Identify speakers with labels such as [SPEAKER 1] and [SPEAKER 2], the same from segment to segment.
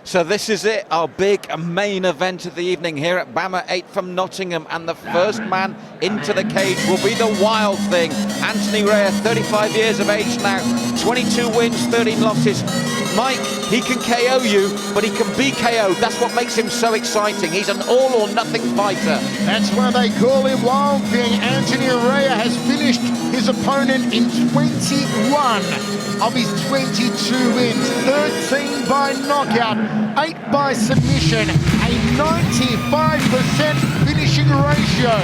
[SPEAKER 1] So this is it, our big main event of the evening here at BAMMA 8 from Nottingham, and the first man into the cage will be the Wild Thing. Anthony Rea, 35 years of age now, 22 wins, 13 losses. Mike, he can KO you, but he can be KO'd. That's what makes him so exciting. He's an all-or-nothing fighter.
[SPEAKER 2] That's why they call him Wild Thing. Anthony Rea has finished his opponent in 21 of his 22 wins, 13 by knockout, 8 by submission, a 95% finishing ratio.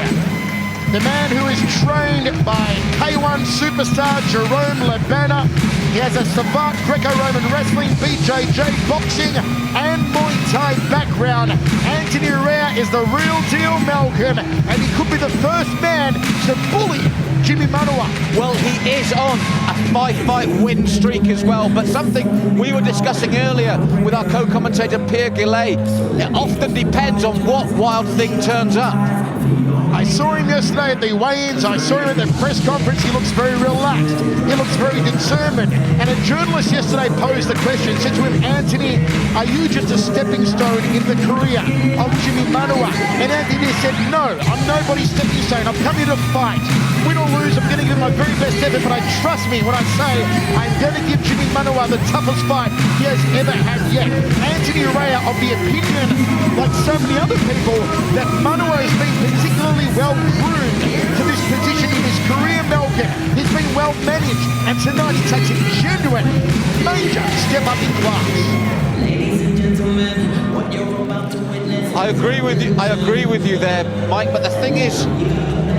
[SPEAKER 2] The man who is trained by K1 superstar Jerome Labana. He has a Savate Greco-Roman wrestling, BJJ boxing and Muay Thai background. Anthony Rea is the real deal, Malcolm, and he could be the first man to bully Jimi Manuwa.
[SPEAKER 1] Well, he is on a 5-fight win streak as well, but something we were discussing earlier with our co-commentator Pierre Gillet, it often depends on what Wild Thing turns up.
[SPEAKER 2] I saw him yesterday at the weigh-ins, I saw him at the press conference. He looks very relaxed, he looks very determined. And a journalist yesterday posed the question, said to him, Anthony, are you just a stepping stone in the career of Jimi Manuwa? And Anthony said, no, I'm nobody's stepping stone, I'm coming to fight. Win or lose, I'm going to give my very best effort, but trust me when I say I'm going to give Jimi Manuwa the toughest fight he has ever had yet. Anthony Rea of the opinion, like so many other people, that Manuwa has been particularly well-groomed to this position in his career, Malcolm. He's been well-managed, and tonight he takes a genuine, major step up in class.
[SPEAKER 3] Ladies and gentlemen, what you're about to witness.
[SPEAKER 1] I agree with you there, Mike, but the thing is,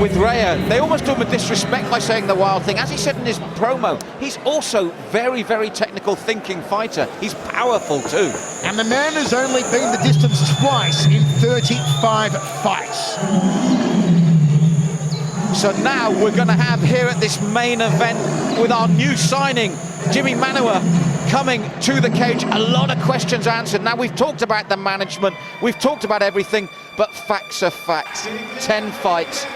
[SPEAKER 1] with Rea, they almost do him a disrespect by saying the Wild Thing. As he said in his promo, he's also very, very technical thinking fighter. He's powerful too.
[SPEAKER 2] And the man has only been the distance twice in 35 fights.
[SPEAKER 1] So now we're going to have here at this main event with our new signing, Jimi Manuwa, coming to the cage. A lot of questions answered. Now we've talked about the management, we've talked about everything, but facts are facts. 10 fights,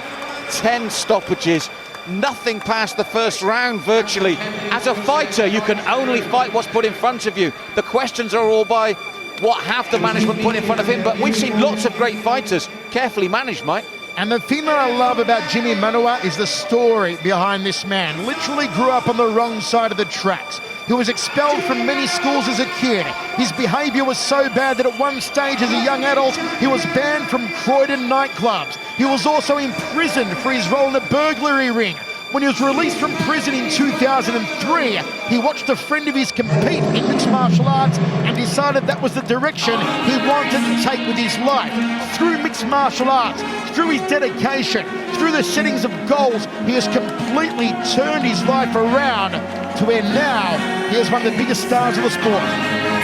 [SPEAKER 1] 10 stoppages, nothing past the first round virtually. As a fighter, you can only fight what's put in front of you. The questions are all by what have the management put in front of him, but we've seen lots of great fighters, carefully managed, Mike.
[SPEAKER 2] And the thing that I love about Jimi Manuwa is the story behind this man. Literally grew up on the wrong side of the tracks. He was expelled from many schools as a kid. His behaviour was so bad that at one stage as a young adult, he was banned from Croydon nightclubs. He was also imprisoned for his role in a burglary ring. When he was released from prison in 2003, he watched a friend of his compete in mixed martial arts and decided that was the direction he wanted to take with his life. Through mixed martial arts, through his dedication, through the settings of goals, he has completely turned his life around to where now he is one of the biggest stars of the sport.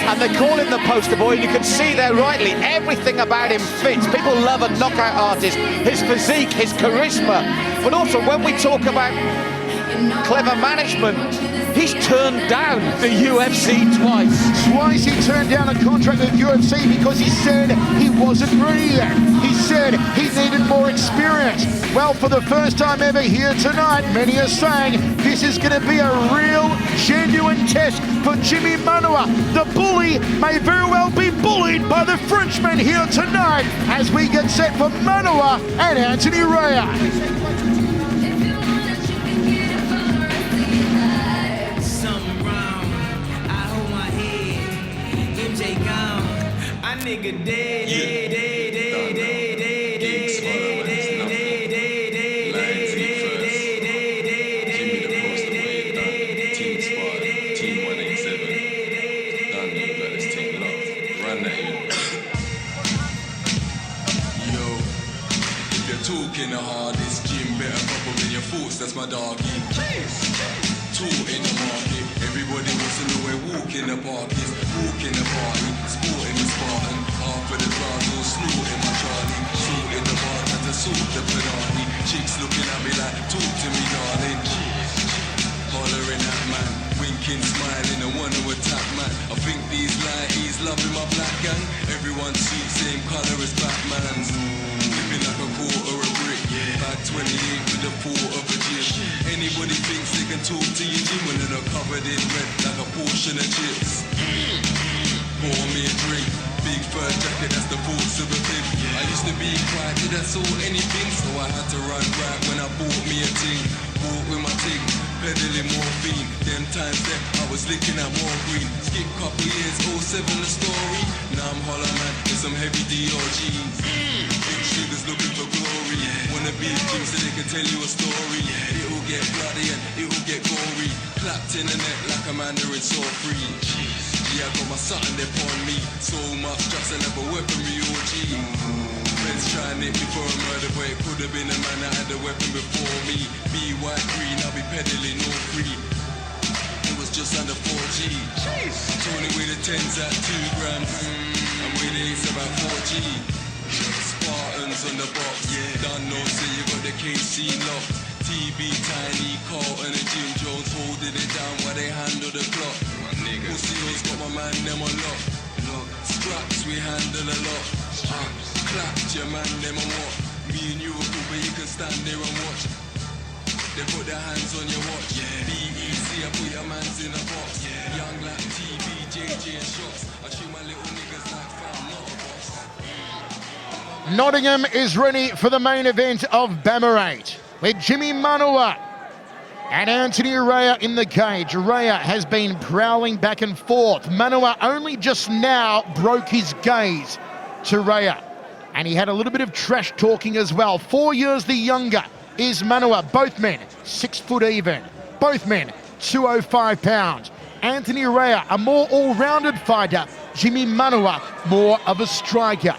[SPEAKER 1] And they call him the poster boy, and you can see there rightly, everything about him fits. People love a knockout artist, his physique, his charisma, but also when we talk about clever management, he's turned down the UFC twice.
[SPEAKER 2] Twice he turned down a contract with UFC because he said he wasn't ready yet. He said he needed more experience. Well, for the first time ever here tonight, many are saying this is going to be a real, genuine test for Jimi Manuwa. The bully may very well be bullied by the Frenchman here tonight as we get set for Manuwa and Anthony Rea.
[SPEAKER 3] Nigga dead,
[SPEAKER 4] talking the hardest, Jim better pop up in your thoughts, that's my doggy. Two in the market, everybody wants to know where walk in the park is. Walk in the party, sport in the Spartan. Half of the crowd all slew in my Charlie. Shoot in the bar, and to suit the Panani. Chicks looking at me like, talk to me darling. Hollering at man, winking, smiling, and one who attack man. I think these lighties loving my black gang. Everyone suits same colour as Batman's. Living like a quarter of a brick. Bag 28 with the 4 of a gym. Anybody thinks they can talk to you, Jim, when they're covered in red like a portion of chips. pour me a drink. Big fur jacket, that's the boots of a pig. I used to be quiet, did I saw anything? So I had to run right when I bought me a ting. Bought with my ting, peddling morphine. Them times there, I was licking at more green. Skip couple years, 07 the story. Now I'm holler man with some heavy DRGs. Big sugars looking for glory. Wanna be a king so they can tell you a story. It'll get bloody and it'll get gory. Clapped in the neck like a mandarin saw free. Yeah, I got my something there on me. So much just another weaponry orgy. Friends try and hit me for a murder, but it could have been a man that had a weapon before me. Be white green, I'll be peddling all free. It was just under 4G. Tony with the 10s at 2 grams. And with the 8s about 4G. Spartans on the box. Done no say you got the KC locked. TB, Tiny, Carlton and Jim Jones holding it down while they handle the clock. Pussy's got my man them on lock. Scraps we handle a lot. Clapped your man them on what? Me and you are cool but you can stand there and watch. They put their hands on your watch. BEC, I put your mans in a box. Young like TB, JJ and shots. I shoot my little niggas like fam, not a boss.
[SPEAKER 2] Nottingham is ready for the main event of BAMMA 8 with Jimi Manuwa and Anthony Rea in the cage. Rea has been prowling back and forth. Manuwa only just now broke his gaze to Rea, and he had a little bit of trash talking as well. 4 years the younger is Manuwa. Both men 6 foot even. Both men 205 pounds. Anthony Rea, a more all-rounded fighter. Jimi Manuwa, more of a striker.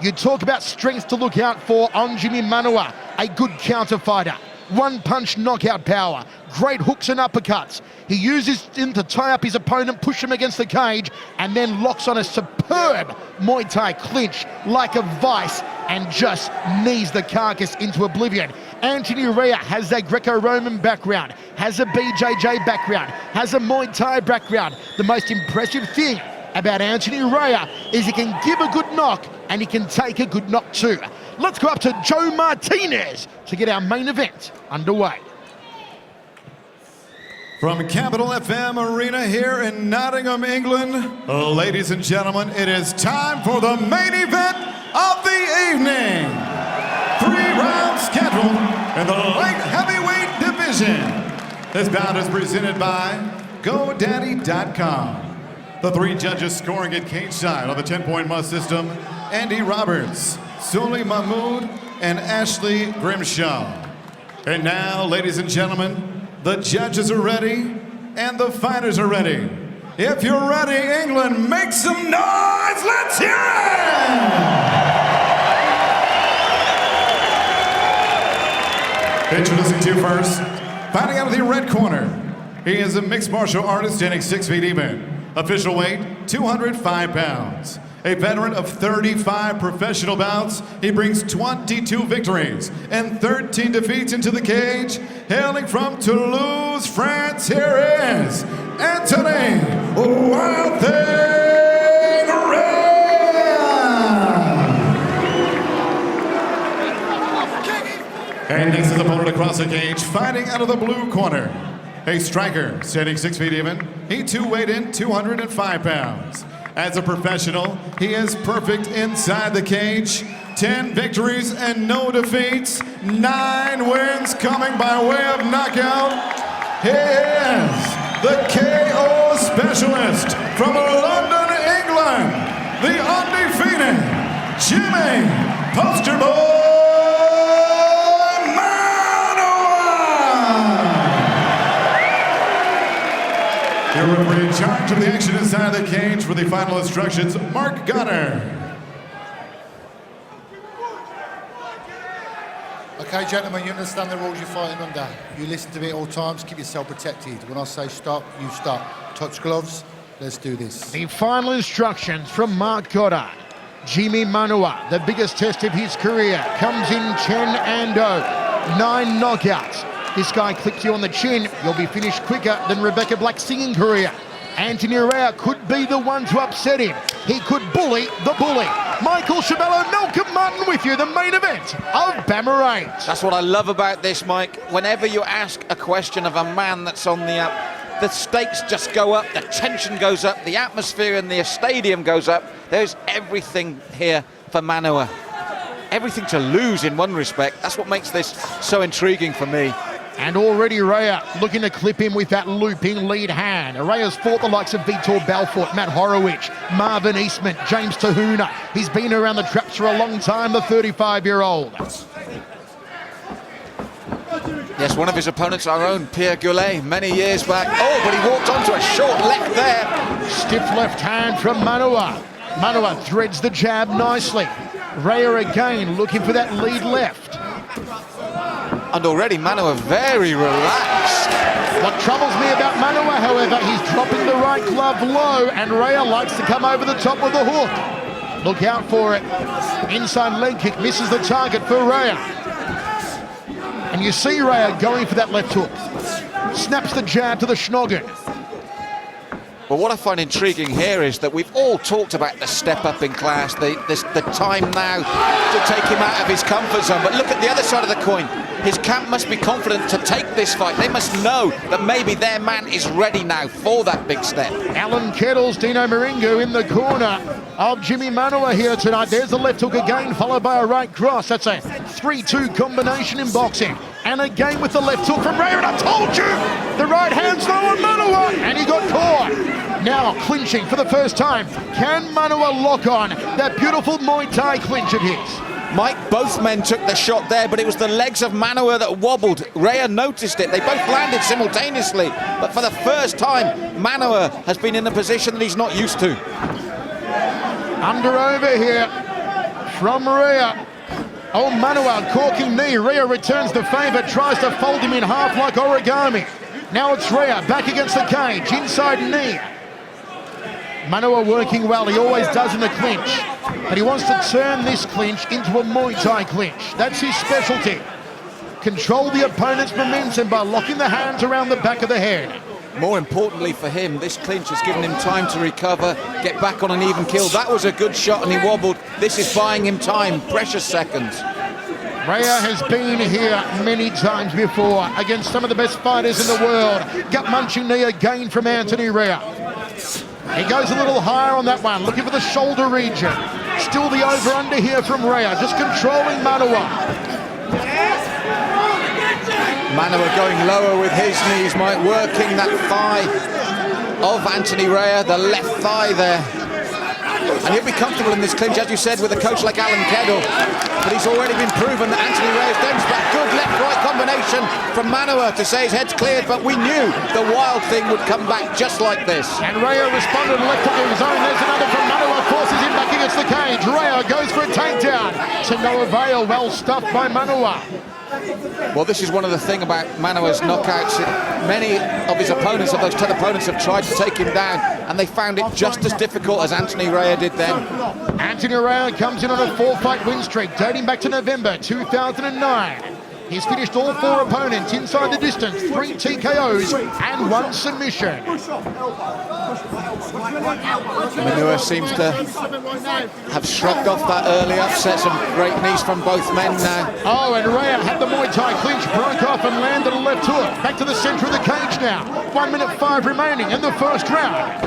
[SPEAKER 2] You talk about strengths to look out for on Jimi Manuwa. A good counter fighter. One-punch knockout power. Great hooks and uppercuts. He uses them to tie up his opponent, push him against the cage, and then locks on a superb Muay Thai clinch like a vice and just knees the carcass into oblivion. Anthony Rea has a Greco-Roman background, has a BJJ background, has a Muay Thai background. The most impressive thing about Anthony Rea is he can give a good knock and he can take a good knock too. Let's go up to Joe Martinez to get our main event underway.
[SPEAKER 5] From Capital FM Arena here in Nottingham, England, ladies and gentlemen, it is time for the main event of the evening. 3 rounds scheduled in the light heavyweight division. This bout is presented by GoDaddy.com. The 3 judges scoring at cage side on the 10-point must system: Andy Roberts, Sully Mahmood, and Ashley Grimshaw. And now, ladies and gentlemen, the judges are ready and the fighters are ready. If you're ready, England, make some noise! Let's hear it! Introducing to you first, fighting out of the red corner. He is a mixed martial artist standing 6 feet even. Official weight, 205 pounds. A veteran of 35 professional bouts, he brings 22 victories and 13 defeats into the cage. Hailing from Toulouse, France, here is Anthony Wild Thing Rea! And next his opponent across the cage, fighting out of the blue corner. A striker, standing 6 feet even. He too weighed in 205 pounds. As a professional, he is perfect inside the cage. 10 victories and no defeats. 9 wins coming by way of knockout. He is the KO specialist from London, England. The undefeated Jimi Poster Boy Your referee in charge of the action inside the cage for the final instructions, Mark Gunner.
[SPEAKER 6] Okay, gentlemen, you understand the rules you're fighting under. You listen to me at all times, keep yourself protected. When I say stop, you stop. Touch gloves, let's do this.
[SPEAKER 2] The final instructions from Mark Goddard. Jimi Manuwa, the biggest test of his career, comes in 10-0, 9 knockouts. This guy clicks you on the chin, you'll be finished quicker than Rebecca Black's singing career. Anthony Rea could be the one to upset him. He could bully the bully. Michael Chabello, Malcolm Martin with you, the main event of BAMMA 8.
[SPEAKER 1] That's what I love about this, Mike. Whenever you ask a question of a man that's on the up, the stakes just go up, the tension goes up, the atmosphere in the stadium goes up. There's everything here for Manuwa. Everything to lose in one respect. That's what makes this so intriguing for me.
[SPEAKER 2] And already Rhea looking to clip him with that looping lead hand. Rhea's fought the likes of Vitor Belfort, Matt Horowitz, Marvin Eastman, James Tahuna. He's been around the traps for a long time, the 35-year-old.
[SPEAKER 1] Yes, one of his opponents, our own Pierre Goulet, many years back. Oh, but he walked onto a short left there.
[SPEAKER 2] Stiff left hand from Manuwa. Manuwa threads the jab nicely. Rhea again looking for that lead left.
[SPEAKER 1] And already Manuwa very relaxed.
[SPEAKER 2] What troubles me about Manuwa, however, he's dropping the right glove low, and Rhea likes to come over the top with the hook. Look out for it. Inside leg kick misses the target for Rhea. And you see Rhea going for that left hook. Snaps the jab to the schnoggin.
[SPEAKER 1] Well, what I find intriguing here is that we've all talked about the step up in class, the time now to take him out of his comfort zone. But look at the other side of the coin. His camp must be confident to take this fight. They must know that maybe their man is ready now for that big step.
[SPEAKER 2] Alan Kettles, Dino Maringo in the corner of Jimi Manuwa here tonight. There's the left hook again, followed by a right cross. That's a 3-2 combination in boxing. And again with the left hook from Rhea, and I told you, the right hand's low on Manuwa, and he got caught. Now clinching for the first time. Can Manuwa lock on that beautiful Muay Thai clinch of his?
[SPEAKER 1] Mike, both men took the shot there, but it was the legs of Manuwa that wobbled. Rhea noticed it. They both landed simultaneously, but for the first time, Manuwa has been in a position that he's not used to.
[SPEAKER 2] Under over here from Rhea. Oh, Manuwa, corking knee. Rhea returns the favour, tries to fold him in half like origami. Now it's Rhea back against the cage, inside knee. Manuwa working well, he always does in the clinch. But he wants to turn this clinch into a Muay Thai clinch. That's his specialty. Control the opponent's momentum by locking the hands around the back of the head.
[SPEAKER 1] More importantly for him, this clinch has given him time to recover, get back on an even keel. That was a good shot and he wobbled. This is buying him time, precious seconds.
[SPEAKER 2] Rhea has been here many times before against some of the best fighters in the world. Gut-munching knee again from Anthony Rhea. He goes a little higher on that one, looking for the shoulder region. Still the over-under here from Rhea, just controlling Manuwa.
[SPEAKER 1] Manuwa going lower with his knees, Mike, working that thigh of Anthony Rhea, the left thigh there. And he'll be comfortable in this clinch, as you said, with a coach like Alan Kettle. But he's already been proven that Anthony Rhea's done back. Good left-right combination from Manuwa to say his head's cleared, but we knew the wild thing would come back just like this.
[SPEAKER 2] And Rhea responded left hook of his own. There's another from Manuwa, forces him back against the cage. Rhea goes for a takedown. To no avail, well stuffed by Manuwa.
[SPEAKER 1] Well, this is one of the things about Manuwa's knockouts. Many of his opponents, of those 10 opponents, have tried to take him down, and they found it just as difficult as Anthony Rhea did then.
[SPEAKER 2] Anthony Rhea comes in on a 4-fight win streak dating back to November 2009. He's finished all 4 opponents inside the distance, 3 TKOs and 1 submission.
[SPEAKER 1] Manuwa seems to have shrugged off that early upset. Some great knees from both men now.
[SPEAKER 2] Oh, and Rhea had the Muay Thai clinch, broke off and landed a left hook. Back to the centre of the cage now. 1 minute 5 remaining in the first round.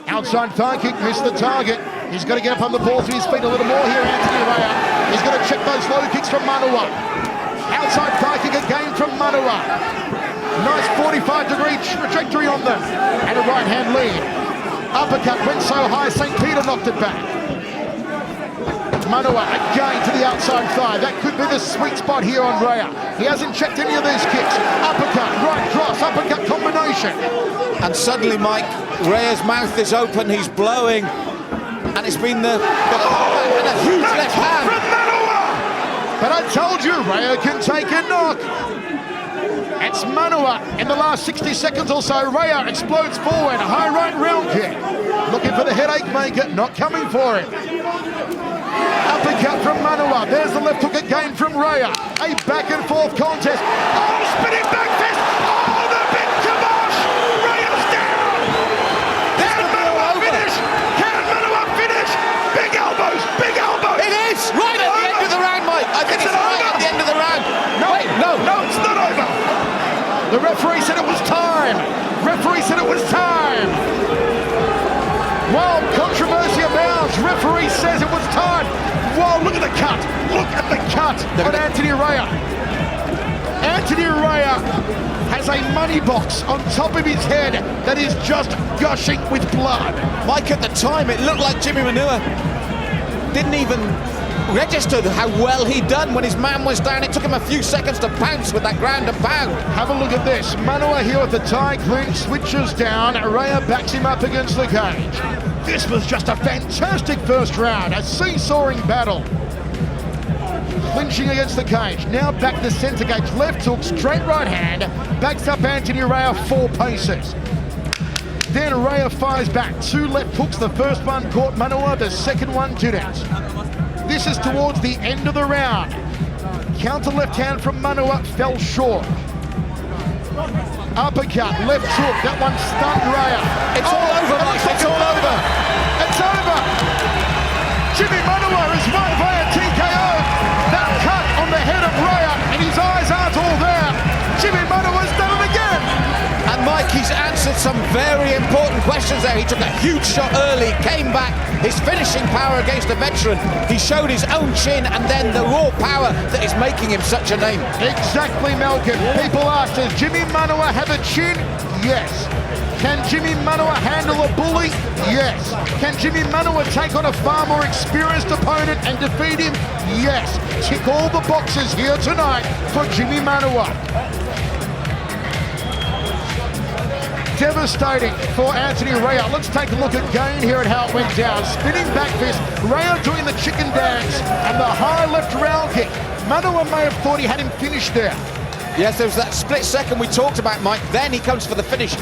[SPEAKER 2] Outside thigh kick, missed the target. He's got to get up on the balls with his feet a little more here, Anthony Rhea. He's got to check those low kicks from Manuwa. Outside thigh kick again from Manuwa. Nice 45-degree trajectory on them. And a right hand lead. Uppercut went so high, St. Peter knocked it back. Manuwa again to the outside thigh. That could be the sweet spot here on Rhea. He hasn't checked any of these kicks. Uppercut, right cross, uppercut combination.
[SPEAKER 1] And suddenly, Mike, Rhea's mouth is open, he's blowing. And it's been the and a huge left hand.
[SPEAKER 2] From Manuwa! But I told you, Rhea can take a knock. It's Manuwa in the last 60 seconds or so. Rhea explodes forward, high right round kick. Looking for the headache maker, not coming for it. Uppercut from Manuwa. There's the left hook again from Rhea. A back and forth contest. Oh, spinning back fist. Oh, the big kibosh. Rhea's down. Can Manuwa finish? Can Manuwa finish? Big elbows, big elbows.
[SPEAKER 1] It is right at the end of the round, Mike. I think it's right at the end of the round.
[SPEAKER 2] No,
[SPEAKER 1] wait, no,
[SPEAKER 2] it's not over. The referee said it was time. time. Referee said it was time. Well, controversy abounds. Referee says it was time. Whoa, look at the cut. Look at the cut on Anthony Rea. Anthony Rea has a money box on top of his head that is just gushing with blood.
[SPEAKER 1] Mike, at the time, it looked like Jimi Manuwa didn't even register how well he'd done when his man was down. It took him a few seconds to pounce with that ground and pound.
[SPEAKER 2] Have a look at this. Manuwa here with the tie clinch, switches down. Rea backs him up against the cage. This was just a fantastic first round, a seesawing battle. Clinching against the cage, now back to centre cage, left hook, straight right hand, backs up Anthony Rea 4 paces. Then Rea fires back, 2 left hooks, the first one caught Manuwa, the second one didn't. This is towards the end of the round. Counter left hand from Manuwa fell short. Uppercut, left hook, that one stunned Rea.
[SPEAKER 1] It's all over, Mike, it's all over.
[SPEAKER 2] It's over. Jimi Manuwa is won via TKO. That cut on the head of Rea, and his eyes aren't all there. Jimi Manuwa's done it again.
[SPEAKER 1] And Mike, he's answered some very important questions there. He took a huge shot early, came back, his finishing power against a veteran. He showed his own chin and then the raw power that is making him such a name.
[SPEAKER 2] Exactly, Malcolm. People ask, does Jimi Manuwa have a chin? Yes. Can Jimi Manuwa handle a bully? Yes. Can Jimi Manuwa take on a far more experienced opponent and defeat him? Yes. Tick all the boxes here tonight for Jimi Manuwa. Devastating for Anthony Rea. Let's take a look again here at how it went down. Spinning back fist, Rea doing the chicken dance and the high left round kick. Manuwa may have thought he had him finished there.
[SPEAKER 1] Yes, there was that split second we talked about, Mike. Then he comes for the finish.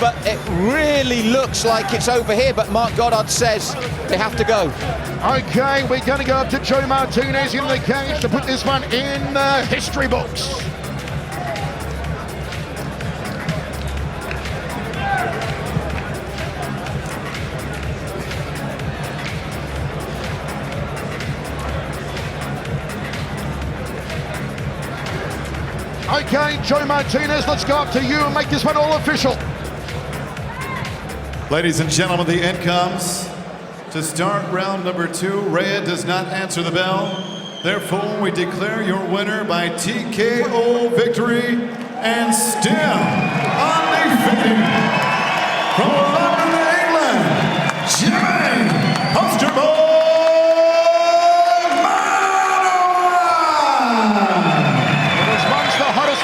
[SPEAKER 1] But it really looks like it's over here, but Mark Goddard says they have to go.
[SPEAKER 2] Okay, we're going to go up to Joe Martinez in the cage to put this one in the history books. Okay, Joe Martinez, let's go up to you and make this one all official.
[SPEAKER 5] Ladies and gentlemen, the end comes. To start round number 2, Rea does not answer the bell. Therefore, we declare your winner by TKO victory and still undefeated from London, England, Jimi Manuwa.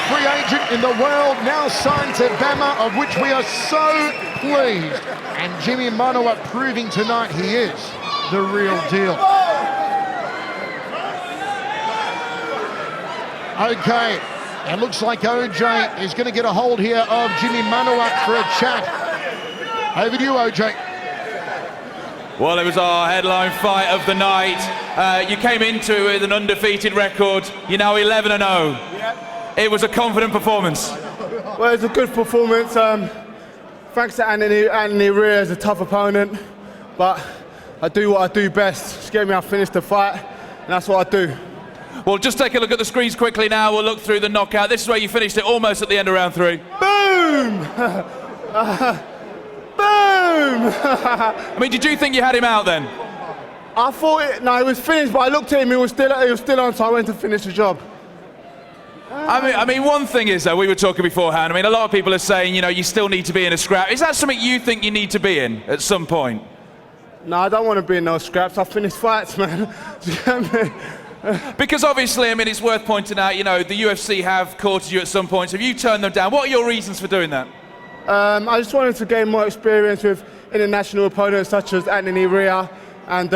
[SPEAKER 2] Free agent in the world, now signed to BAMMA, of which we are so pleased. And Jimi Manuwa proving tonight he is the real deal. Okay, it looks like OJ is going to get a hold here of Jimi Manuwa for a chat. Over to you, OJ.
[SPEAKER 7] Well, it was our headline fight of the night. You came into it with an undefeated record. You're now 11-0. It was a confident performance.
[SPEAKER 8] Well, it was a good performance. Thanks to Anthony Rea is a tough opponent, but I do what I do best. Just get me out, finish the fight, and that's what I do.
[SPEAKER 7] Well, just take a look at the screens quickly now. We'll look through the knockout. This is where you finished it almost at the end of round 3.
[SPEAKER 8] Boom! Boom!
[SPEAKER 7] I mean, did you think you had him out then?
[SPEAKER 8] I thought it was finished, but I looked at him, he was still on, so I went to finish the job.
[SPEAKER 7] I mean, one thing is, though, we were talking beforehand, I mean, a lot of people are saying, you know, you still need to be in a scrap. Is that something you think you need to be in at some point?
[SPEAKER 8] No, I don't want to be in no scraps. I finished fights, man. Do you get me?
[SPEAKER 7] Because obviously, I mean, it's worth pointing out, you know, the UFC have courted you at some points. Have you turned them down? What are your reasons for doing that?
[SPEAKER 8] I just wanted to gain more experience with international opponents such as Anthony Rea, and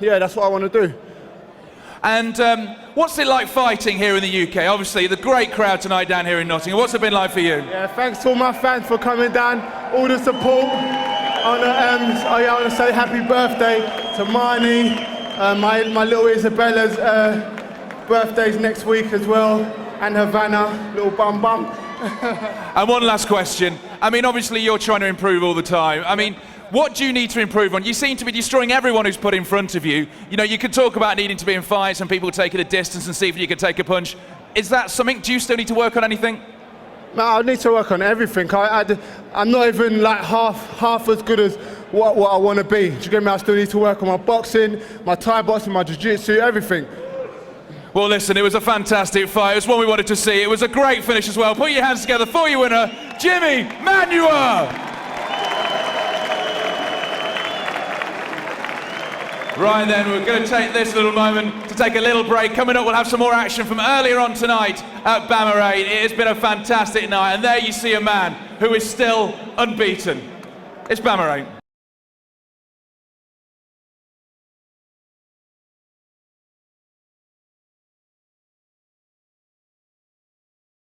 [SPEAKER 8] yeah, that's what I want to do.
[SPEAKER 7] And what's it like fighting here in the UK? Obviously, the great crowd tonight down here in Nottingham. What's it been like for you?
[SPEAKER 8] Yeah, thanks to all my fans for coming down, all the support. I want to say happy birthday to Marnie. My little Isabella's birthday's next week as well, and Havana, little bum bum.
[SPEAKER 7] And one last question. I mean, obviously, you're trying to improve all the time. I mean, what do you need to improve on? You seem to be destroying everyone who's put in front of you. You know, you could talk about needing to be in fights and people taking a distance and see if you could take a punch. Is that something? Do you still need to work on anything?
[SPEAKER 8] Man, I need to work on everything. I'm not even like half as good as what I want to be. Do you get me? I still need to work on my boxing, my Thai boxing, my jiu-jitsu, everything.
[SPEAKER 7] Well, listen, it was a fantastic fight. It was one we wanted to see. It was a great finish as well. Put your hands together for your winner, Jimi Manuwa. Right then, we're going to take this little moment to take a little break. Coming up, we'll have some more action from earlier on tonight at BAMMA 8. It has been a fantastic night, and there you see a man who is still unbeaten. It's BAMMA 8.